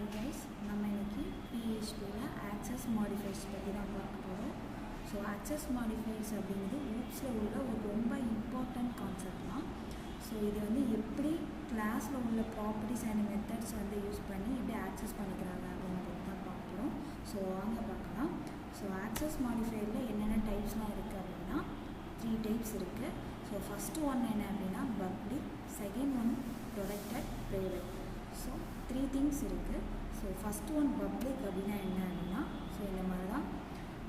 Hi guys, நம்ம இன்னைக்கு PHPல access modifiers பற்றி தான் பார்க்க போகிறோம். ஸோ access modifiers அப்படிங்கிறது ஊப்ஸில் உள்ள ஒரு ரொம்ப இம்பார்ட்டண்ட் கான்செப்ட் தான். ஸோ இது வந்து எப்படி கிளாஸில் உள்ள ப்ராப்பர்ட்டிஸ் அண்ட் மெத்தட்ஸ் வந்து யூஸ் பண்ணி எப்படி ஆக்சஸ் பண்ணிக்கிறாங்க அப்படிங்கிறது தான் பார்க்குறோம். ஸோ வாங்க பார்க்கலாம். ஸோ access modifierல என்னென்ன டைப்ஸ்லாம் இருக்குது அப்படின்னா 3 டைப்ஸ் இருக்குது. ஸோ ஃபஸ்ட்டு ஒன் என்ன அப்படின்னா public, second one protected, private. So 3 things இருக்குது. ஸோ ஃபஸ்ட்டு ஒன் பப்ளிக் அப்படின்னா என்ன அப்படின்னா ஸோ இந்த மாதிரி தான்.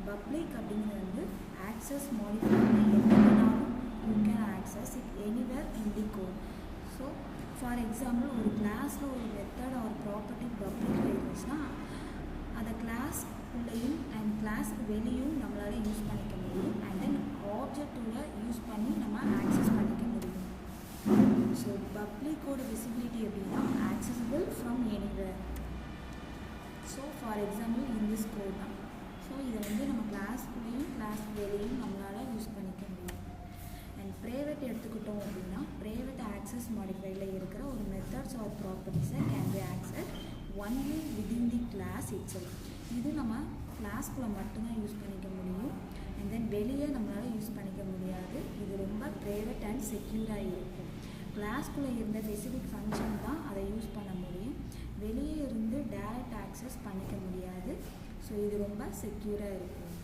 பப்ளிக் அப்படிங்கிறது வந்து ஆக்சஸ் மாடிஃபையர் எதுனாலும் you can access it anywhere in the code. So for example ஒரு கிளாஸில் ஒரு மெத்தட் ஒரு ப்ராப்பர்ட்டி பப்ளிக்கில் இருந்துச்சுன்னா அதை கிளாஸ் உள்ளேயும் அண்ட் கிளாஸுக்கு வெளியும் நம்மளால் யூஸ் பண்ணிக்க முடியும். அண்ட் தென் ஆப்ஜெக்டோட யூஸ் பண்ணி நம்ம ஆக்சஸ் பண்ணிக்க முடியும். ஸோ பப்ளிக்கோட விசிபிலிட்டி எப்படின்னா accessible from anywhere. So for example in this code தான். ஸோ இதை வந்து நம்ம கிளாஸ்க்குள்ளேயும் கிளாஸ் வெளியும் நம்மளால் யூஸ் பண்ணிக்க முடியும். அண்ட் ப்ரைவேட் எடுத்துக்கிட்டோம் அப்படின்னா ப்ரைவேட் ஆக்சஸ் மாடிஃபையரில் இருக்கிற ஒரு மெத்தட்ஸ் ஆர் ப்ராப்பர்ட்டிஸை can be access only within the class itself. இது நம்ம கிளாஸ்க்குள்ளே மட்டும்தான் யூஸ் பண்ணிக்க முடியும். அண்ட் தென் வெளியே நம்மளால் யூஸ் பண்ணிக்க முடியாது. இது ரொம்ப ப்ரைவேட் அண்ட் செக்யூராக இருக்கும். கிளாஸ்க்குள்ளே இருந்த ஸ்பெசிஃபிக் ஃபங்க்ஷன் தான் அதை யூஸ் பண்ண முடியும். வெளியே இருந்து டைரக்ட் ஆக்சஸ் பண்ணிக்க முடியாது. ஸோ இது ரொம்ப செக்யூராக இருக்கும்.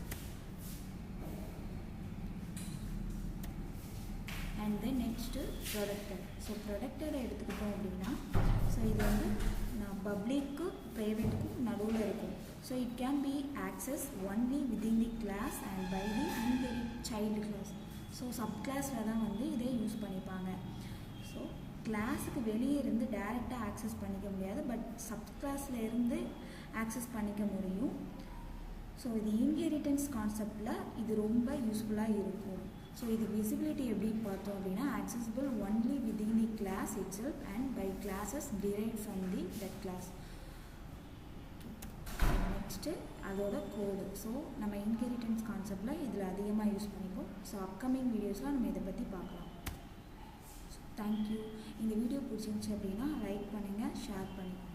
And then next protected. So ப்ரொடெக்டடை எடுத்துக்கிட்டோம் அப்படின்னா ஸோ இது வந்து நான் பப்ளிக்கு ப்ரைவேட்டுக்கும் நடுவில் இருக்கும். So it can be access only within the class and by the inherit child class. So sub கிளாஸில் தான் வந்து இதை யூஸ் பண்ணிப்பாங்க. ஸோ கிளாஸுக்கு வெளியே இருந்து டைரெக்டாக ஆக்சஸ் பண்ணிக்க முடியாது, பட் சப் கிளாஸில் இருந்து ஆக்சஸ் பண்ணிக்க முடியும். ஸோ இது இன்ஹெரிட்டன்ஸ் கான்செப்டில் இது ரொம்ப யூஸ்ஃபுல்லாக இருக்கும். ஸோ இது விசிபிலிட்டி எப்படின்னு பார்த்தோம் அப்படின்னா accessible only within the class itself and by classes derived from the that class. Next அதோட கோடு. ஸோ நம்ம இன்ஹெரிட்டன்ஸ் கான்செப்டில் இதில் அதிகமாக யூஸ் பண்ணிப்போம். ஸோ அப்கமிங் வீடியோஸில் நம்ம இதை பற்றி பார்க்கலாம். தேங்க்யூ. இந்த வீடியோ பிடிச்சிருந்துச்சி அப்படின்னா லைக் பண்ணுங்கள், ஷேர் பண்ணுங்கள்.